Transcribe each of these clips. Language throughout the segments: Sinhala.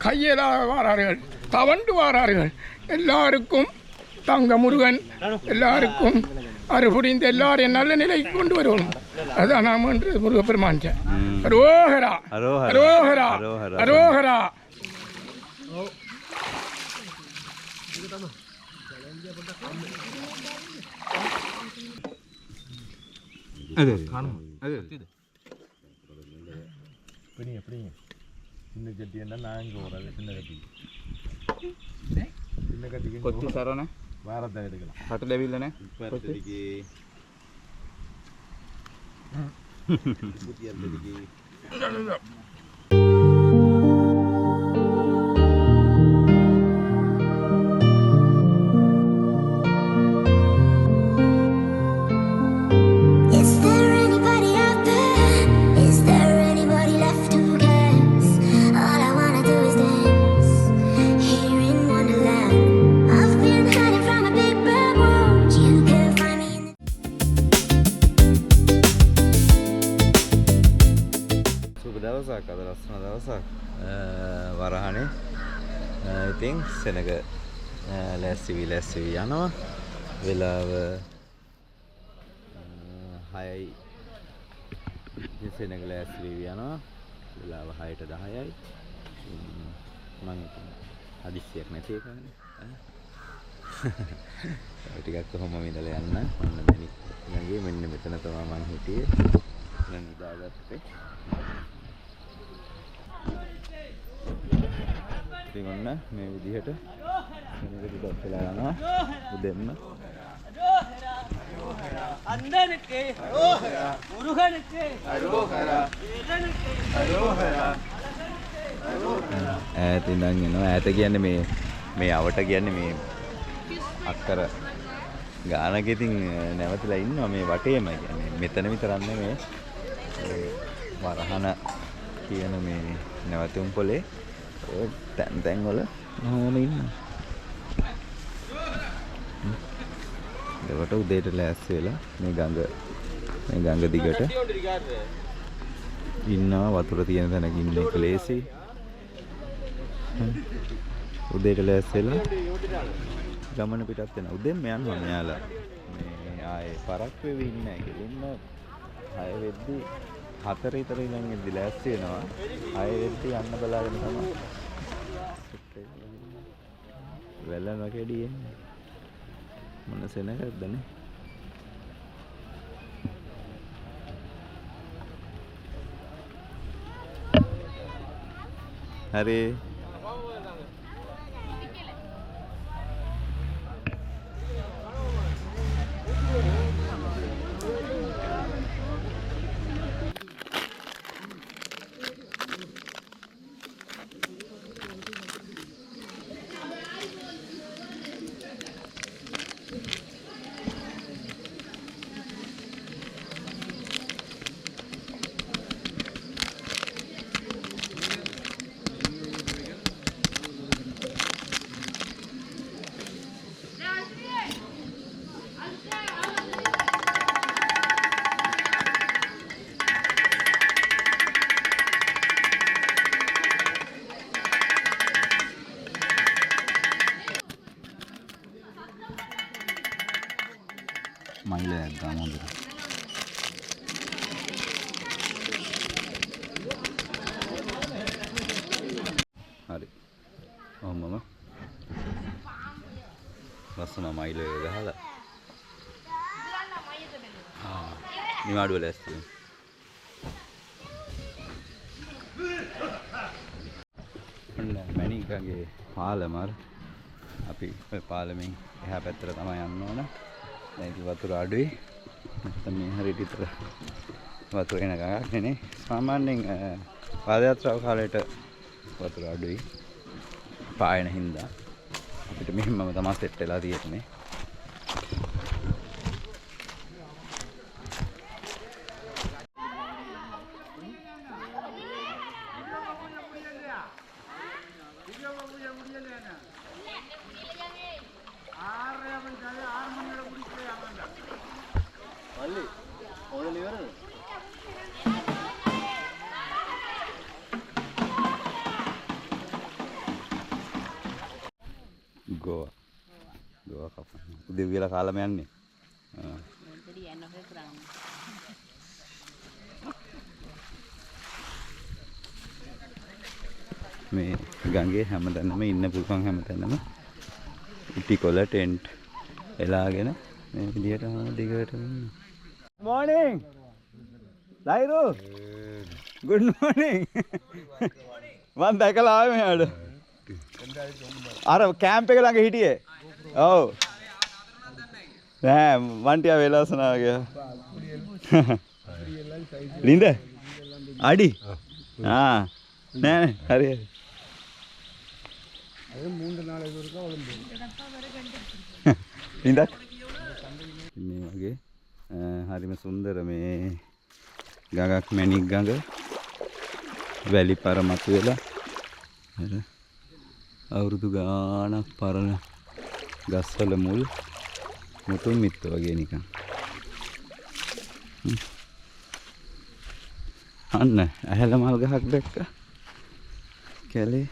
கையெலா வாரார்கள், தவண்டு வாரார்கள். எல்லாருக்கும் தங்க முருகன் எல்லாருக்கும் அறுபுரிந்து எல்லாரையும் நல்ல நிலைக்கு கொண்டு வருவோம். அதான் நாம் என்று முருகப்பெருமான். அரோகரா அரோகரா அரோகரா. கொத்தி சரண வாரத்தை எடுக்கலாம். கட்டில் வீல்லண்ணே දවසක් අද ලස්සන දවසක් වරහනේ. ඉතින් සෙනග ලැස්සි යනවා. වෙලාව 6යි. සෙනග ලැස්සි යනවා. වෙලාව 6ට 10යි. මම හදිස්සියක් නැති එකනේ. ටිකක් කොහොම විඳලා යන්න. මම මගේ මෙන්න මෙතන තමයි මං හිටියේ. දැන් නිදාගත්තේ. ඉතින් ඔන්න මේ විදිහට මෙන්න ටිකක් වෙලා යනවා උදෙන්න. අන්දනකේ අරෝහරා මුරුගනකේ අරෝහරා වේදනකේ අරෝහරා අරෝහරා. ඈත ඉඳන් එනවා. ඈත කියන්නේ මේ අවට කියන්නේ මේ අක්කර ගානක. ඉතින් නැවතිලා ඉන්නවා මේ වටේම. කියන්නේ මෙතන විතරක් නෙමෙයි වරහන කියන මේ නැවතුම් පොලේ තැන් වල මොහොම ඉන්නවා. ඒකට උදේට ලෑස්ති වෙලා මේ ගඟ දිගට ඉන්නවා. වතුර තියෙන තැනක ඉන්න එක ලේසි. උදේට ලෑස්ති වෙලා ගමන පිටත් වෙනවා. උදෙන්ම යනවා මෙයාලා. මේ ආයේ පරක් වෙවි ඉන්නේ නැහැ. ගෙලින්ම 6 වෙද්දි 4 විතර ඉඳන් ඉඳි ලෑස්ති වෙනවා. 6 වෙද්දි යන්න බලාගෙන තමයි වෙලම කැඩි එන්නේ. මොන සෙනගක්ද නේ. හරි මයිලයක් ගාම හොඳට. හරි. ඔහොමම ලස්සන මයිලය ගහලා නිවාඩුව ලැස්ති. මැණිකගේ පාලම අපි ඔය පාලමෙන් එහා පැත්තට තමයි යන්න ඕන. දැන් වතුර අඩුයි. නැත්නම් මේ හරියට විතර වතුර එන ගඟක් නෙනේ. සාමාන්‍යයෙන් පාදයාත්‍රාව කාලයට වතුර අඩුයි. පායන හින්දා අපිට මෙහෙමම තමයි සෙට් වෙලා තියෙන්නේ. ගෝවා. ගෝවා කපන්න. උදේ විලා කාලම යන්නේ. මේ ගඟේ හැමතැනම ඉන්න පුළුවන් හැමතැනම ඉටි කොළ ටෙන්ට් එලාගෙන මේ විදියට දිගටම ඉන්න. Morning. ලයිරු. Good morning. මම දැකලා ආවේ මෙයාට. අර කැම්ප් එක ළඟ හිටියේ. ඔව්. නෑ වන්ටියා වෙලාසනා ගියා. ලින්ද? අඩි. ආ. නෑ හරි හරි. அது 3 நாளைக்கு ஒருக்கா ஒளிம்பு ලින්දක්? මේ වගේ හරිම සුන්දර මේ ගඟක් මැණික් ගඟ වැලි පාර මතුවෙලා අර අවුරුදු ගාණක් පරණ ගස්වල මුල් මුතුන් මිත්ත වගේ නිකන් අන්න ඇහැල මල් ගහක් දැක්කා කැලේ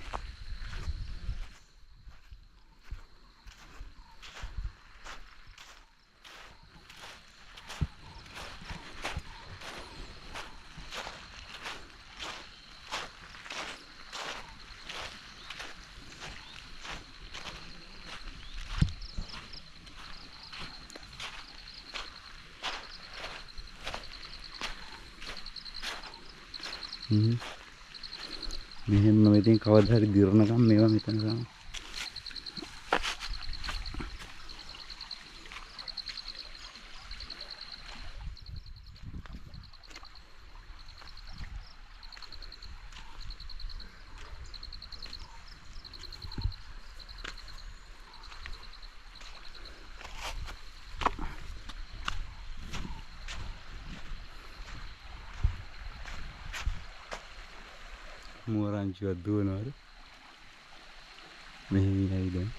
මෙහෙම ඉතින් කවදා හරි දිරණකම් මේවා මෙතන ගන්න. මුවරංචුවක් දුවනවාද මෙහෙම යයි දැන්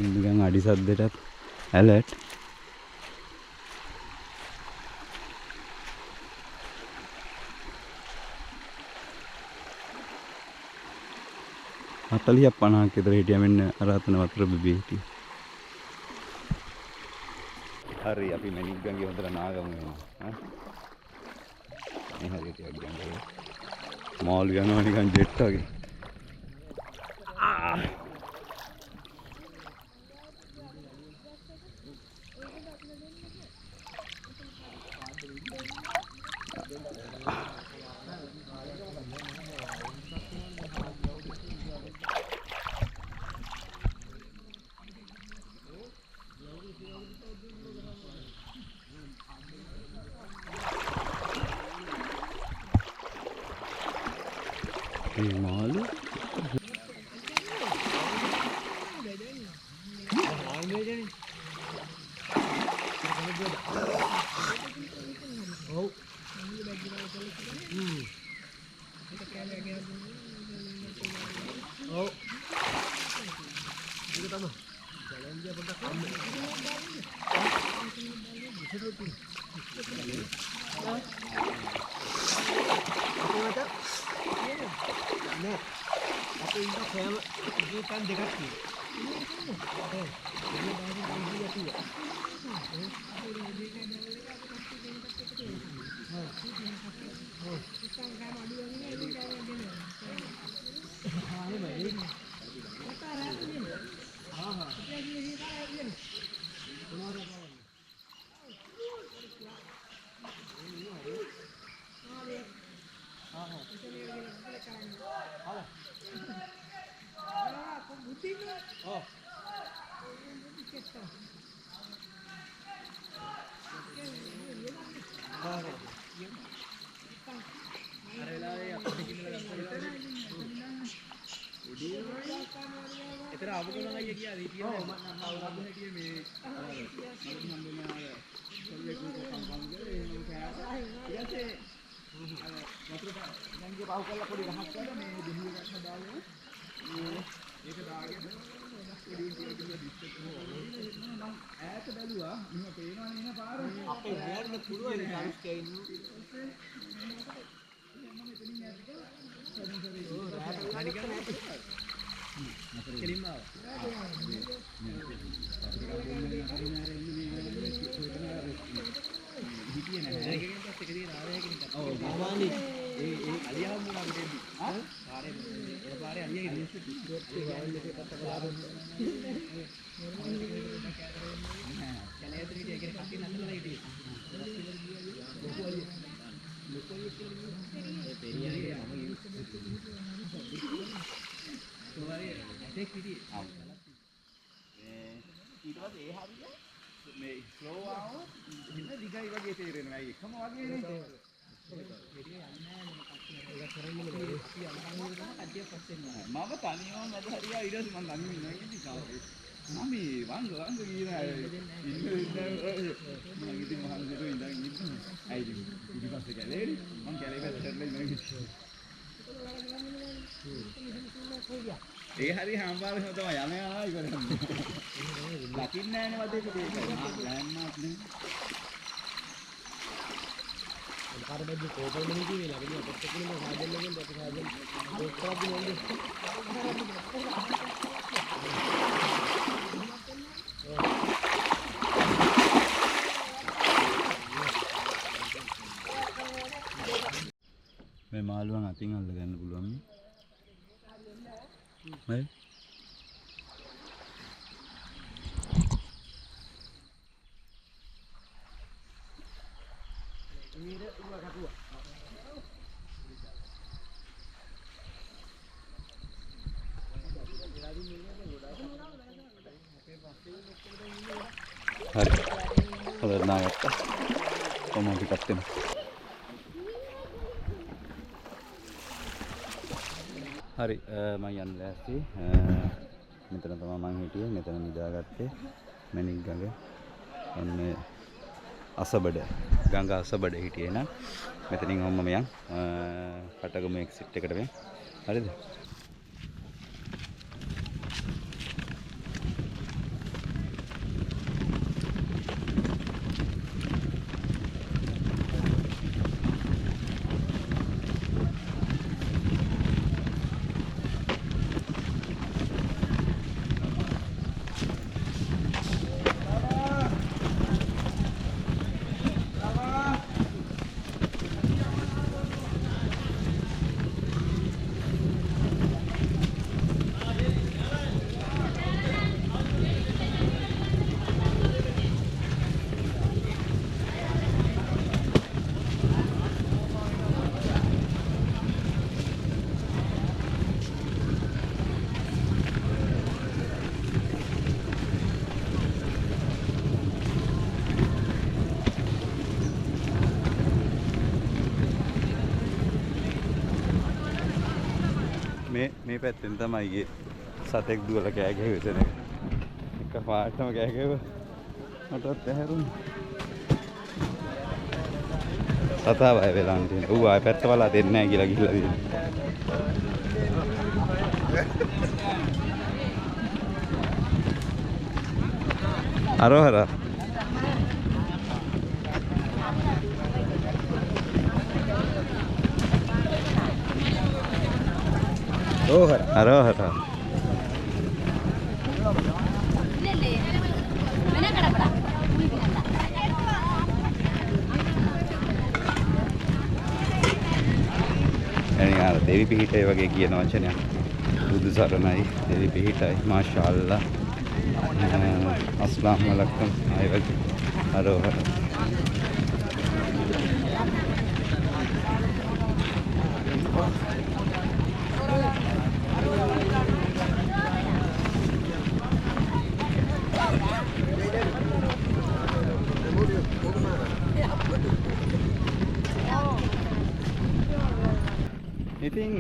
ඉන්දිකන් අඩි සද්දටත් ඇලර්ට් අතලියක් 50ක් විතර හිටියා මෙන්න අරතන වතුර බිබී හිටියා හරි අපි මැණික් ගඟේ හොඳට නාගමු වෙනවා ඈ මේ හරියට යන්නේ මාළු යනවා නිකන් ජෙට් වගේ මේ මාළු ඒ හරි හම්බාරේ තමයි යන යනවා ඉවරයි. ලකින්නේ නැහැ නේ වදේ ඒකයි. ලෑන්ඩ්මාර්ක් නේ. කාර්බයිඩ් කෝපල් මෙහි කියලා අපි අපිට කියන සාජන් එකෙන් අපි සාජන් කොච්චරද නේද? මේ මාළුවන් අතින් අල්ල ගන්න පුළුවන් නේ. හරි. හරි. හොඳට නාගත්තා. කොහොමද ටිකක් දෙන්න. හරි මම යන්න ලෑස්ති. මෙතන තමයි මම හිටියේ. මෙතන නිදාගත්තේ. මැණික් ගඟ. ඔන්න අසබඩ. ගඟ අසබඩ හිටියේ නේද? මෙතනින් ඔම්ම යන් කටගම එක්සිට් එකට මේ. හරිද? මේ පැත්තෙන් තමයි ගියේ සතෙක් දුවලා කෑ ගැහුවේ එතන. එක පාටම කෑ ගැහුවා. මටත් ඇහැරුණා. සතා බය වෙලා තියෙනවා. ඌ ආයෙ පැත්ත බලලා දෙන්නේ නැහැ කියලා ගිහලා තියෙනවා. අරෝහර අරෝහර එනිසා දෙවි පිහිටයි වගේ කියන වචනයක්. බුදු සරණයි දෙවි පිහිටයි මාෂාඅල්ලා අස්ලාම් අලයිකුම් ආයි වගේ අරෝහර ඉතින්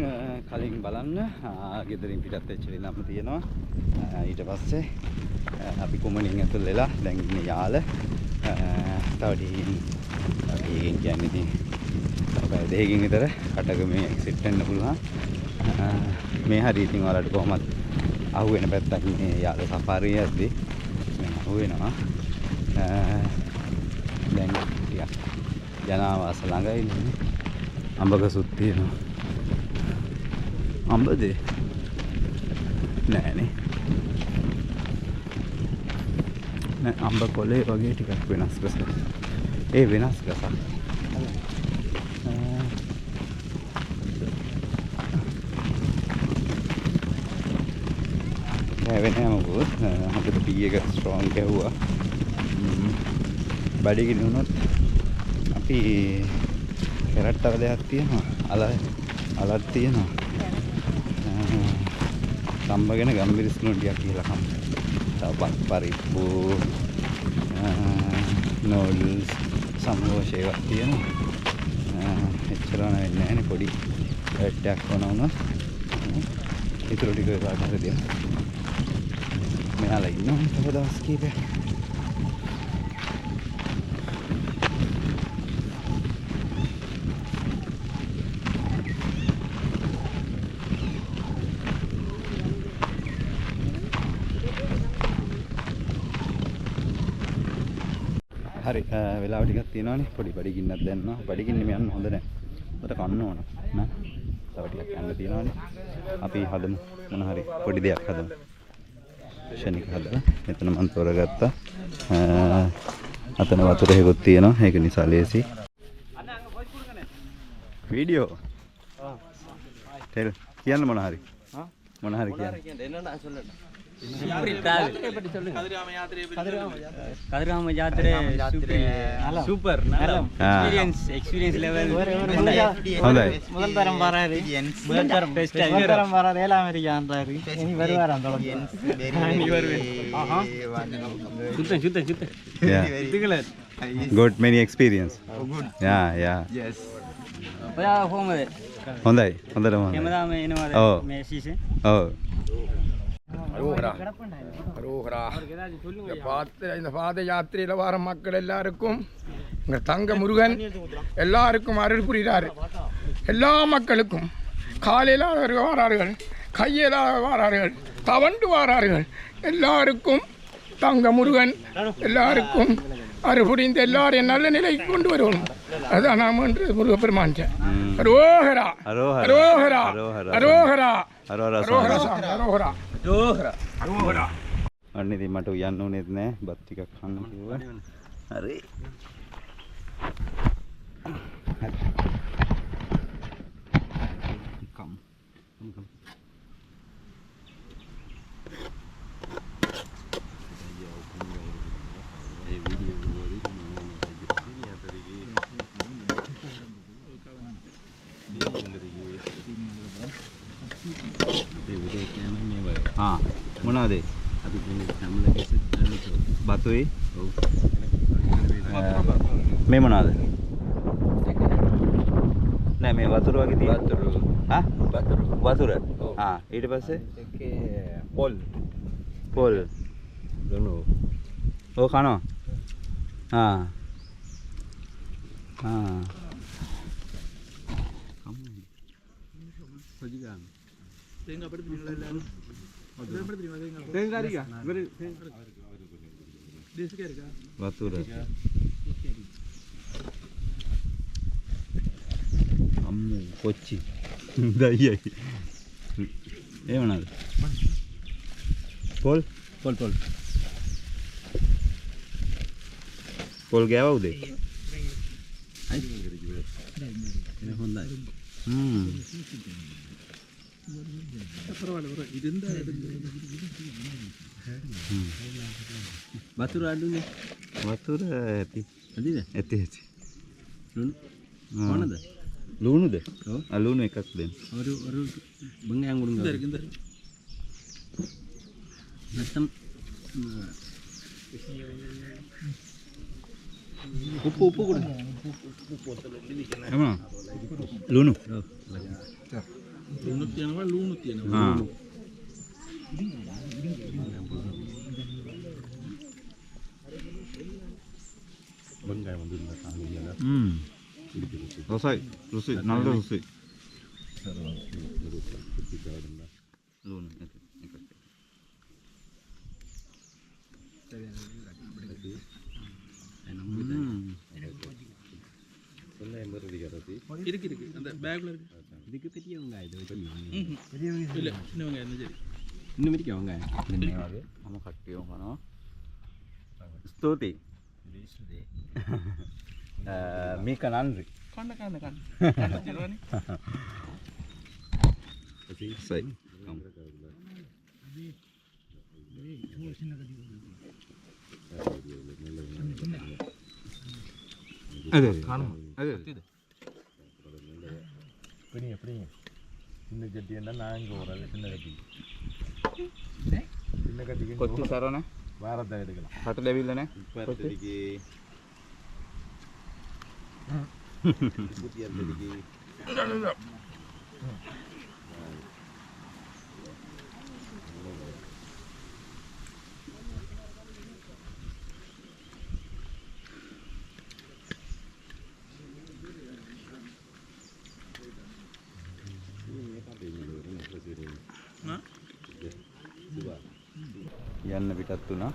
කලින් බලන්න ගෙදරින් පිටත් වෙච්ච වෙනම තියෙනවා. ඊට පස්සේ අපි කොමනින් ඇතුල් වෙලා දැන් ඉන්නේ යාල. තව ඩීන් කියන්නේ ඉතින් තව දෙකකින් විතර කටගමේ එක්සිට් වෙන්න පුළුවන්. මේ හරිය ඉතින් ඔයාලට කොහොමද අහුවෙන පැත්තක් මේ යාල සෆාරිය ඇද්දි මම අහුවෙනවා. දැන් ටිකක් ජනාවාස ළඟ ඉන්නේ. අඹකසුත් තියෙනවා. අඹද නෑනේ. නෑ අඹ කොලේ වගේ ටිකක් වෙනස් ගසක්. ඒ වෙනස් ගසක්. වෙනම මොකද හොඳට පී එක ස්ට්‍රෝං ගැහුවා. බඩගිනි වුණොත් අපි කැරට්ටවලයක් තියෙනවා. අලක් තියෙනවා. සම්බගෙන ගම්බිරිස් ලුණු ටිකක් කියලා කමු. තව පරිප්පු නූඩල්ස් සම්මෝෂේවක් තියෙනවා. එච්චර වෙන්නේ නැහැ නේ පොඩි පැට්ටයක් වුණා. ඉතුරු ටික කාට හරි දෙන්න. මෙයාලා ඉන්නවා තව දවස් කීපයක්. හරි වෙලාව ටිකක් තියෙනවානේ පොඩි බඩගින්නක් දැන්නවා. බඩගින්නෙම යන්න හොඳ නැහැ. උඩට කන්න ඕන නෑ. තව ටිකක් යන්න තියෙනවානේ. අපි හදමු මොන හරි පොඩි දෙයක් හදමු. ෂණික හදලා මෙතන මම තෝරගත්තා. අතන වතුර හේකුත් තියෙනවා. ඒක නිසා ලේසි. වීඩියෝ. ටෙල් කියන්න මොන හරි. මොන හරි කියන්න. கதிராம யாத்திரை சூப்பர் எக்ஸ்பீரியன்ஸ் லெவல் හොඳයි. முதல் தரம் வராரு முதல் தரம் பெஸ்ட் முதல் தரம் வராரு ஏழாம் வரைக்கும் இனி வருவாராம் தொடர்ந்து இனி வருவேன் சுத்தம் இதுகள good many experience. yeah yes ඔයා කොහමද හොඳයි හොඳටම හොඳයි. හැමදාම එනවාද ඔව්. මේ සීසන් ඔව් அரோகரா இந்த பாத யாத்திரையில் வர மக்கள் எல்லாருக்கும் இந்த தங்க முருகன் எல்லாருக்கும் அருள் புரிகிறார். எல்லா மக்களுக்கும் காலையில் வாரார்கள், கையில் வாரார்கள், தவண்டு வாரார்கள். எல்லாருக்கும் தங்க முருகன் எல்லாருக்கும் அருள் புரிந்து எல்லாரையும் நல்ல நிலைக்கு கொண்டு வருவோம். அதான் நாம் என்று முருகப்பெருமான். அரோகரா அரோகரா அரோகரா அரோகரா அரோகரா අරෝහරා. අන්න ඉතින් මට උයන්න උනේත් නෑ. බත් ටිකක් කන්න කිව්වා. හරි. කම්. ඒ වීඩියෝ මොනවාද? අපි බතුයි. මේ මොනවාද? නෑ මේ වතුර වගේ තියෙන වතුර. ඊට පස්සේ පොල් ඔව් කනවා. වතුර අම්මෝ කොච්චි දයියයි ඒ මොනවාද? පොල් ගෑවුද? හොඳයි. වතුර අඩුනේ. වතුර ඇති. ඇති. ලුණුද? ලුණුද? ඔව්. ලුණු එකක් දෙන්න. ഒരു බංගයන් ගුරුංග. නැත්තම් උපු කුඩු. එමා. ලුණු. ඔව්. ලුණු තියෙනවා. බංගය මුදුන්න කාලියලා. රුසි නල්ල රුසි. ලුණු එකක්. இருக்கு அந்த பேக்ல இருக்கு இதுக்கு பெரிய வெங்காயம் இது வச்சு இல்ல சின்ன வெங்காயம் இருந்தா சரி இன்னும் இருக்கா வெங்காயம் මේ වගේ මම කට්ටියම කනවා ස්තුතියි මේක නන්රි කන්න ජරවනේ සයි අද பிடிங்க பிடிங்க சின்ன கட்டி என்ன நாங்க ஒரு சின்ன கட்டி சின்ன கட்டிக்கு කොච්චි සරණ வாரத்தை எடுக்கலாம் කට ලැබිල්ලනේ පත්තරිගේ පුතියන්දරිගේ යන්න පිටත් වුණා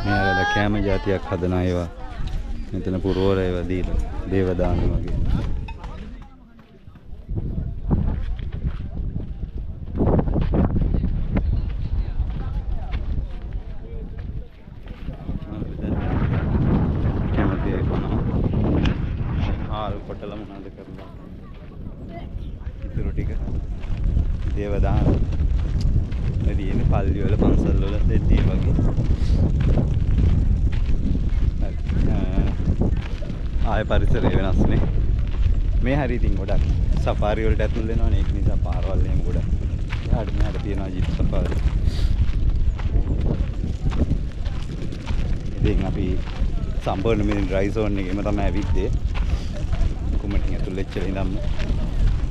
මෙයාලා කෑම જાතියක් හදන ඒවා මෙතන පුරවල ඒවා දීලා දේව දාන වගේ කැමති ආල් කොටල මොනවද කරලා ඉතුරු ටික දේව දාන එදිනේ පල්ලි වල පන්සල් වල දෙද්දී වගේ ආය පරිසරය වෙනස්නේ මේ හරි ඉතින් ගොඩක් සෆාරි වලට ඇතුල් වෙනවනේ ඒක නිසා පාරවල් එහෙම ගොඩක් එහාට මෙහාට තියෙනවා ජීප් සෆාරි ඉතින් අපි සම්පූර්ණ මේ ඩ්‍රයි සෝන් එකේම තමයි ඇවිද්දේ කුමටින් ඇතුල් වෙච්ච ඉඳන්ම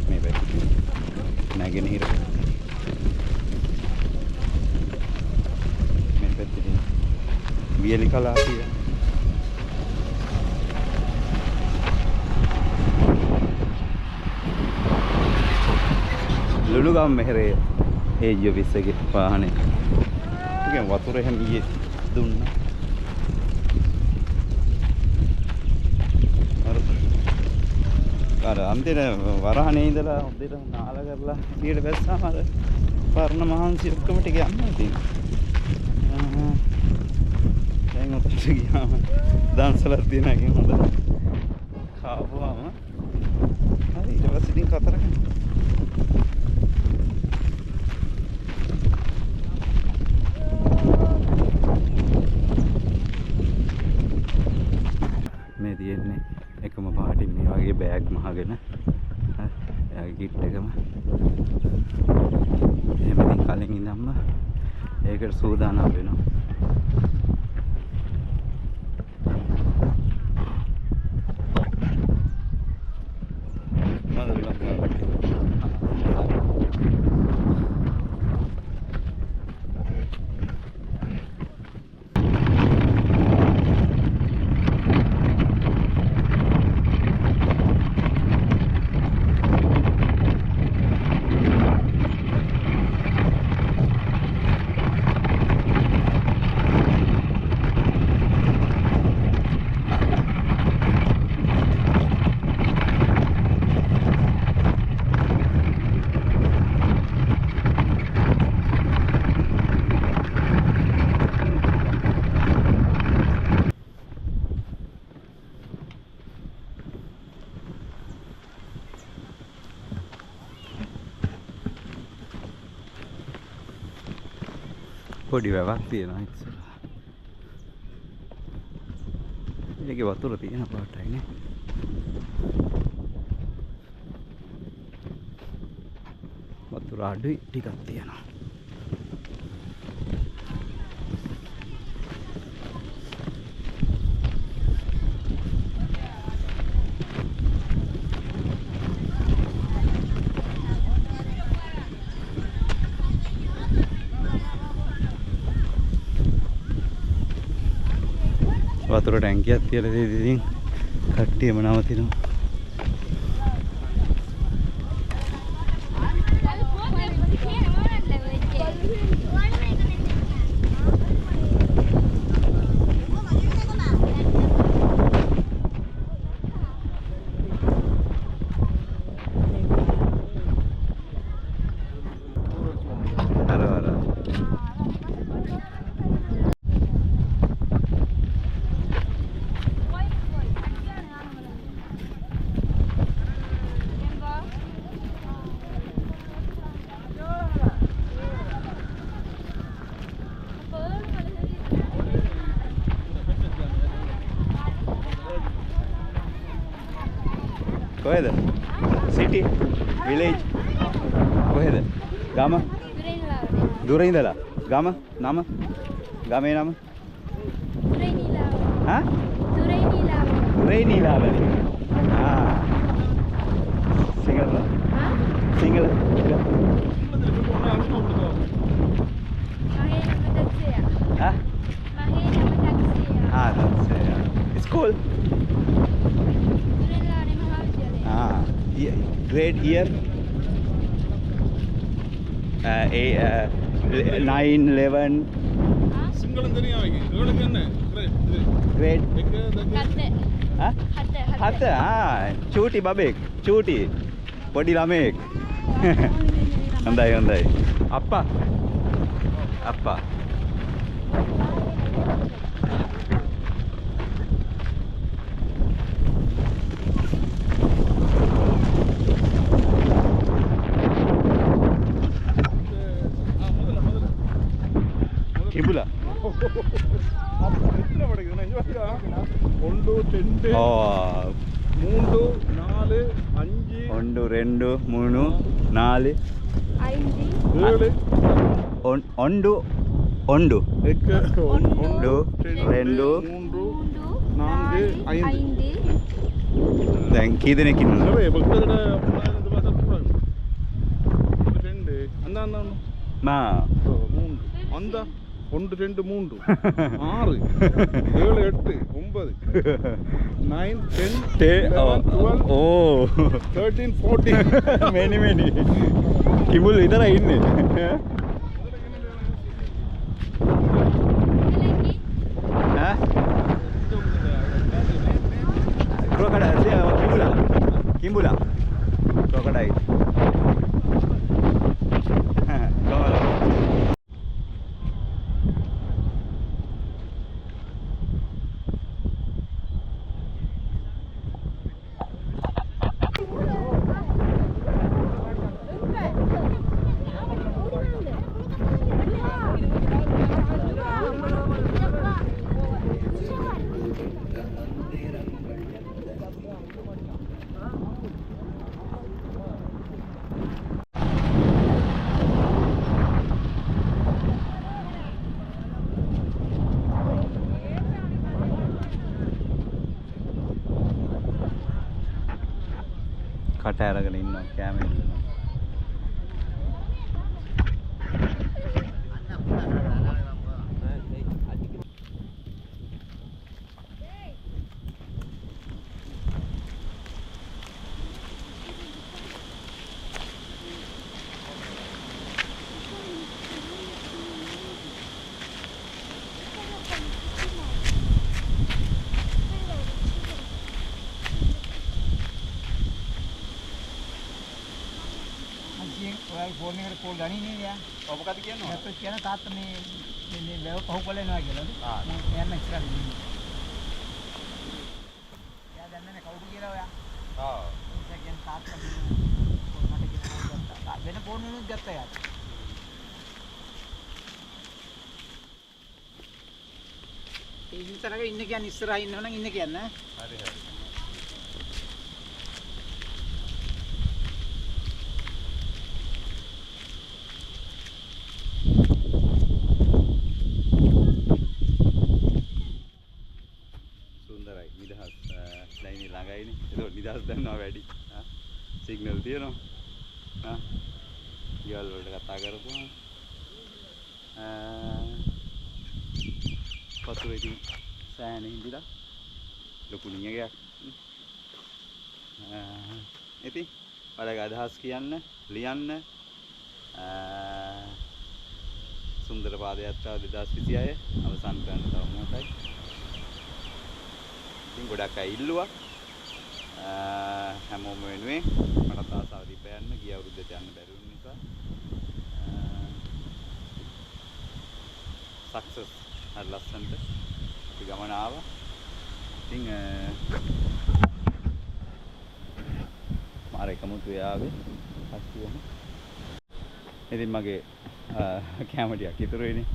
මේ පැත්තේ නැගෙනහිර මේ පැත්තේ වියලි කලාපිය ලුණුගම් මෙහෙරේ ඒජියෝ 20 ගේ වාහනේ ඉතින් වතුර එහෙම ඊයේ දුන්නා අර අන්තිම වරහනේ ඉඳලා හොඳට නාල කරලා ඊට බැස්සාම අර පරණ මහන්සි ඔක්කොම ටික යනවා ඉතින් දැන් ඔතට ගියාම දන්සලක් තියෙන එකෙන් හොඳ කාපුවාම හරි ඊට පස්සේ ඉතින් කතර කරනවා මේ තියෙන්නේ එකම පාටින් මේ වගේ බෑග් මහගෙන එයාගේ කිට් එකම එහෙම ඉතින් කලින් ඉඳන්ම ඒකට සූදානම් වෙනවා පොඩි වැවක් තියෙනවා ඉස්සරහා. ඒකේ වතුර තියෙන පාටයිනේ. වතුර අඩුයි ටිකක් තියෙනවා. වතුර ටැංකියක් තියලා ඉතින් කට්ටියම නවතිනවා. කොහෙද? සිටි විලේජ් කොහෙද? ගම දුර ඉඳලා ගම නම ගමේ නම හා දුරේ Nilaveli Sinhala Sinhala school grade year 9 11 සිංහලෙන් දෙනියා වගේ. ඒගොල්ලෝ කියන්නේ grade එක හත චූටි බබෙක් චූටි පොඩි ළමෙක් හොඳයි හොඳයි අප්පා කිඹුලා எத்தனை படைக்குதுண்ணா இங்க ஒன்று ரெண்டு மூன்று நாலு அஞ்சு ஒன்று ரெண்டு மூணு நாலு ஏழு ஒன்று ஒன்று எட்டு ஒன்று ரெண்டு மூன்று நான்கு ஐந்து දැන් කී දෙනෙක් ඉන්නවද? ඔය බක්කදට අපුණාද බසක් ரெண்டு அந்த அந்த මා மூன்று அந்த ஒன்று ரெண்டு மூன்று ஆறு ஏழு எட்டு ஒன்பது 9 10 11 ඕ 13 14 මෙනි කිඹුල් විතරයි ඉන්නේ ඈ crocodile කිඹුලා crocodile කට අරගෙන ඉන්නවා කැම ඉල්ලනවා ෆෝන් එකට කෝල් ගන්නේ නේද යා? ඔබ මොකද කියන්නේ? අපිට කියන තාත්තා මේ වැව පහු කරලා එනවා කියලා. මම යන්න ඉස්සරහ ගිහින්. එයා දන්නේ නැහැ කවුද කියලා ඔයා. ඒ කියන්නේ තාත්තා මට කියනවා වෙන ෆෝන් වලුත් ගත්තා යා. ඒ ඉස්සරහක ඉන්න කියන්නේ ඉස්සරහ ඉන්නවනම් ඉන්න කියන්නේ. හරි හරි. වැඩි. සිග්නල් තියෙනවා. ගෙවල් වලට කතා කරපුවා. පතුර ඉතින් සෑහෙන හිඳිලා ලොකු නියගයක්. ඉතින් ඔයාලගේ අදහස් කියන්න, ලියන්න. සුන්දර පාදයාත්‍රාව 2026 අවසන් කරන්න තව මොහොතයි. ඉතින් ගොඩක් අය ඉල්ලුවා. හැමෝම වෙනුවෙන් මටත් ආසාව දීපා යන්න ගිය අවුරුද්දට යන්න බැරි වුණ නිසා. සක්සස් හරි ලස්සනට අපි ගමන ආවා. ඉතින් මාර එකමුතු යාවේ හස්තියම. ඉතින් මගේ කැම ටිකක් ඉතුරු වෙන්නේ.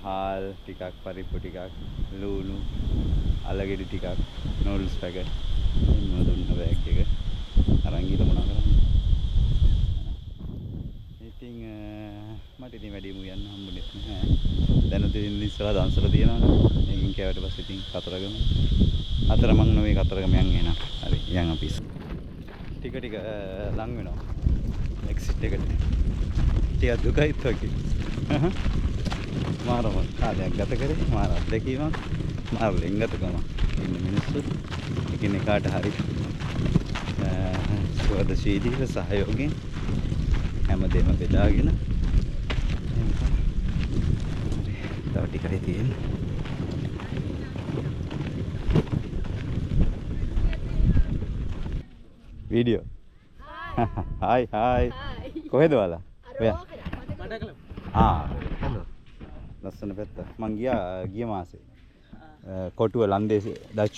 හාල් ටිකක්, පරිප්පු ටිකක්, ලුණු, අලගෙඩි ටිකක්, නූඩල්ස් පැකට් මම දුන්න බෑග් එක අරන් ගිහලා මොනවා කරන්නේ. ඉතින් මට ඉතින් වැඩිම යන්න හම්බුනේ නැහැ. දැන් ඉතින් ඉස්සරහ දන්සල තියෙනවනේ. මේකින් කෑවට පස්සේ ඉතින් කතරගම. අතරමං නොවේ කතරගම යන් එනවා. හරි යන් අපි. ටික ටික ලං වෙනවා. එක්සිට් එකට. ටිකක් දුකයිත් වගේ. මාරම කාලයක් ගත කරේ. මාර අත්දැකීමක්. මාර ලෙන්ගතකම. ඉන්න මිනිස්සු එකිනෙකාට හරි සුවදශීලීව සහයෝගයෙන් හැමදේම බෙදාගෙන තව ටිකයි තියෙන්නේ. වීඩියෝ. Hi hi. කොහෙද ඔයාලා? හෙලෝ. ලස්සන පැත්ත. මං ගිය මාසේ. කොටුව ලන්දේ ඩච්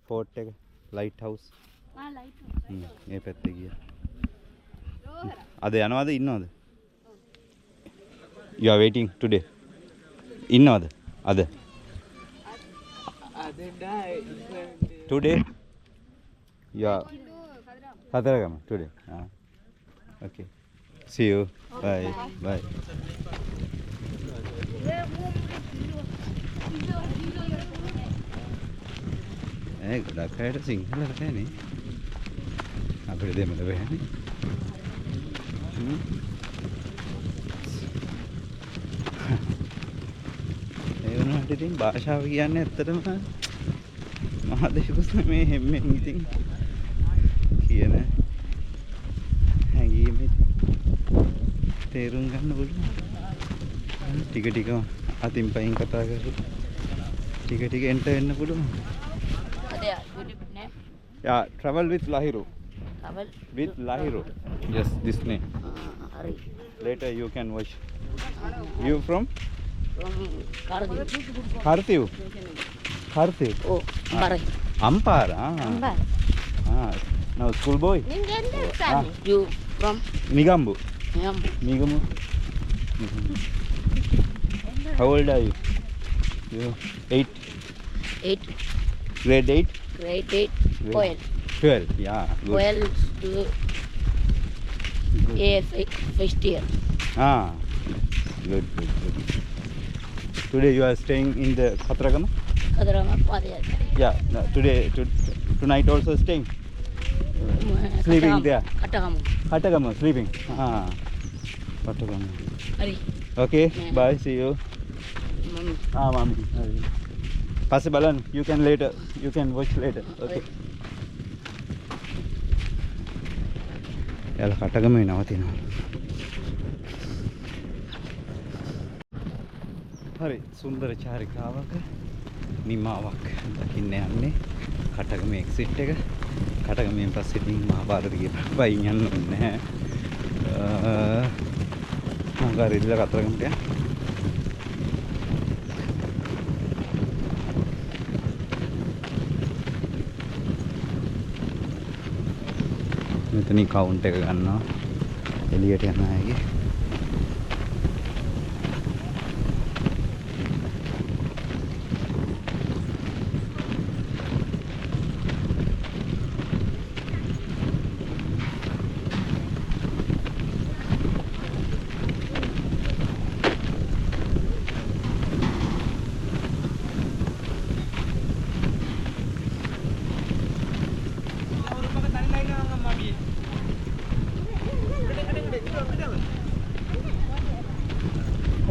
ෆෝට් එක ලයිට් හවුස්. Light house. මේ පැත්තේ ගියා. අද යනවද ඉන්නවද? You are waiting today. ඉන්නවද? අද. Today. Yeah. Kataragama today. Okay. See you. Bye. Bye. ගොඩක් අයට සිංහල කෑනේ. අපිට දෙමළ බෑනේ. ඒ වුණාට ඉතින් භාෂාව කියන්නේ ඇත්තටම මහා දෙයක්වත් නෙමේ හැම්මෙන් ඉතින් කියන හැඟීම තේරුම් ගන්න පුළුවන්. ටික ටික අතින් පයින් කතා කරලා ටික ටික එන්ටර් වෙන්න පුළුවන්. Yeah, travel with Lahiru. Travel with Lahiru. Yes, this name. Later you can watch. You from? From Khartiv. Khartiv. Oh, Ampara. Ampara. Ampara. Now school boy. You from? Nigambu. Nigambu. Nigambu. How old are you? You 8. 8. Grade 8. Grade 8. 12. 12. Yeah. Good. 12 to first year. Good. Today you are staying in the Khatragama? Kadrama Padayatra. Yeah. No, tonight also staying. Sleeping there. Katagama. Khatragama sleeping. Khatragama. Hari. Okay. Bye. See you. Mummy. Mommy. Possible. You can later. You can watch later. Okay. याला කටගම නවතිනවා. හරි සුන්දර චාරිකාවක නිමාවක් දකින්න යන්නේ කටගම එක්සිට් එක. කටගමෙන් පස්සේ ඉතින් මහපාරට වයින් යන්න ඕනේ නැහැ. මම ගාරිල්ල කතරගමට යන්න. මෙතනින් කවුන්ට් එක ගන්නවා එළියට යන අයගේ.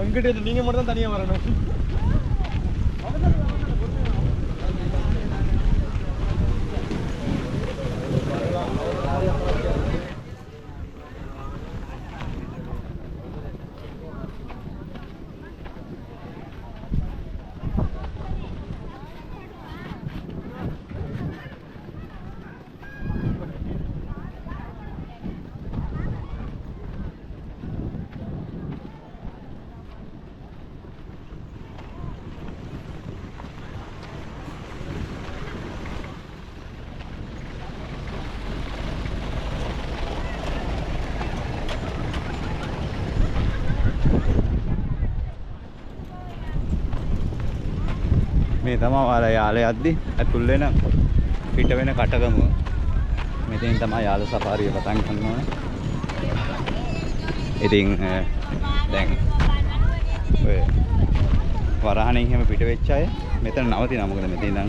அங்கிட்ட நீங்க மட்டும் தான் தனியா வரணும். මේ තමයි ඔයාලා යාලේ යද්දි ඇතුල් වෙන පිට වෙන කටගම. මෙතෙන් තමයි යාල සෆාරිය පටන් ගන්න ඕනේ. ඉතින් දැන් ඔය වරහණෙන් එහෙම පිට වෙච්ච අය මෙතන නවතිනවා. මොකද මෙතෙන් නම්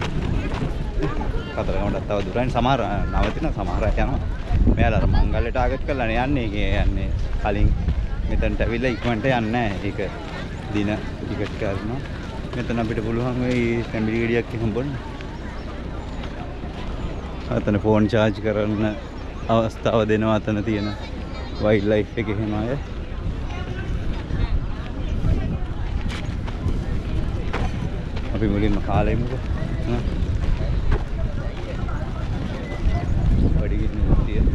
කතරගමටත් තව දුරයි. සමහර නවතින සමහර අය යනවා. මෙයාලා අර මංගල්‍ය ටාගට් කරලානේ යන්නේ. ඒ යන්නේ කලින් මෙතනට ඇවිල්ලා ඉක්මනට යන්නේ නැහැ. ඒක දින ටිකට් කරනවා. මෙතන අපිට පුළුවන් වෙයි ෆැමිලි ගෙඩියක් හම්බෙන්න. අතන ෆෝන් charge කරන්න අවස්ථාව දෙනවා අතන තියෙන වයිල්ඩ් ලයිෆ් එකේ එහෙම අය. අපි මුලින්ම කාලේ මුක වැඩි කින්න තියෙන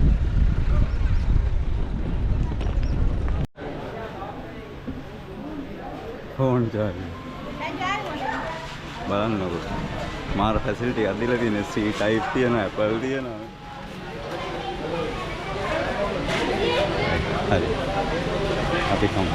ෆෝන් charge බලන්නකො මාර ෆැසිලිටි එකක් දීලා තියෙන C type තියෙනවා Apple තියෙනවා. හරි අපි කමු.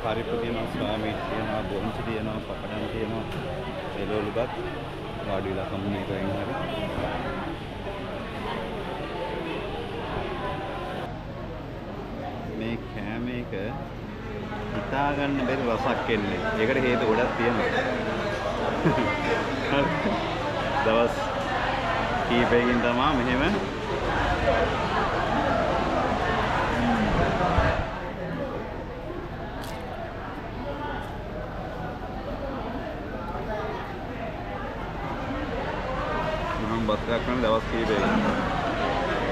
පරිප්පු තියෙනවා, ස්වාමීට් තියෙනවා, බොන්චි තියෙනවා, පකඩම් තියෙනවා, එළවලුපත් වාඩි වෙලා කම්මුනේ කරගෙන හරි. මේ කෑම එක හිතා ගන්න බැරි රසක් එන්නේ. ඒකට හේතු ගොඩක් තියෙනවා. දවස් කීපයකින් තමයි මෙහෙම බස් එකක් කරන දවස් කීපයකින්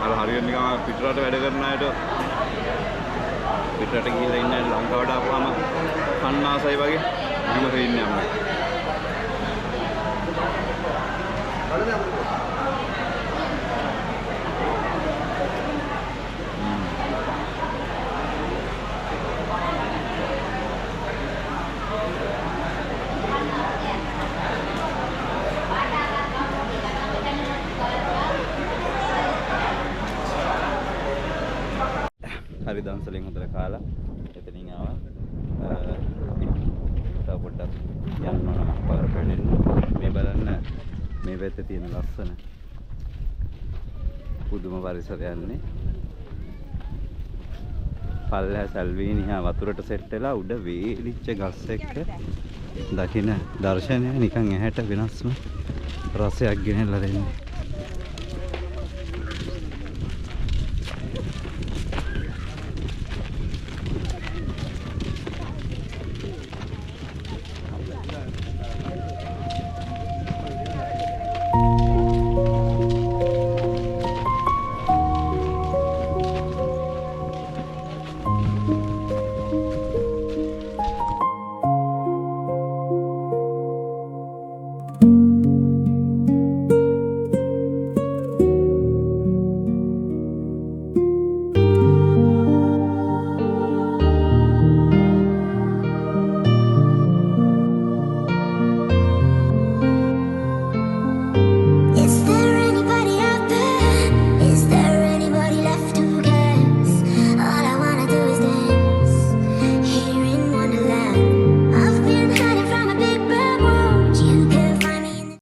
අර හරියට නිකන් පිටරට වැඩ කරන අයට පිටරට ගිහිල්ලා ඉන්න අය ලංකාවට ආපුවාම කන්නාසයි වගේ එහෙම තේින්නේ නැහැ. හරි දන්සලෙන් හොඳට කාලා එතනින් ආවා. තව පොඩ්ඩක් යන්න ඕන පාර පැනෙන්න. මේ බලන්න මේ පැත්තේ තියෙන ලස්සන පුදුම පරිසරයන්නේ. පල්ලෙහා සල්වීනිහා වතුරට සෙට් වෙලා උඩ වේලිච්ච ගස් එක්ක දකින්න දර්ශනය නිකන් ඇහැට වෙනස්ම රසයක් ගෙනල්ලා දෙන්නේ.